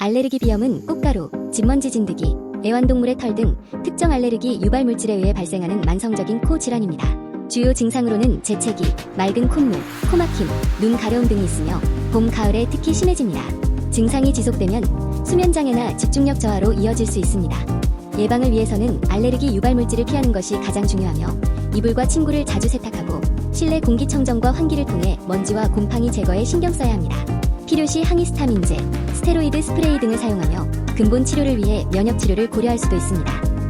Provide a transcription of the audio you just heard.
알레르기 비염은 꽃가루, 진먼지 진드기, 애완동물의 털 등 특정 알레르기 유발 물질에 의해 발생하는 만성적인 코 질환입니다. 주요 증상으로는 재채기, 맑은 콧물, 코막힘, 눈 가려움 등이 있으며 봄, 가을에 특히 심해집니다. 증상이 지속되면 수면장애나 집중력 저하로 이어질 수 있습니다. 예방을 위해서는 알레르기 유발 물질을 피하는 것이 가장 중요하며 이불과 침구를 자주 세탁하고 실내 공기청정과 환기를 통해 먼지와 곰팡이 제거에 신경 써야 합니다. 필요시 항히스타민제, 스테로이드 스프레이 등을 사용하며 근본 치료를 위해 면역 치료를 고려할 수도 있습니다.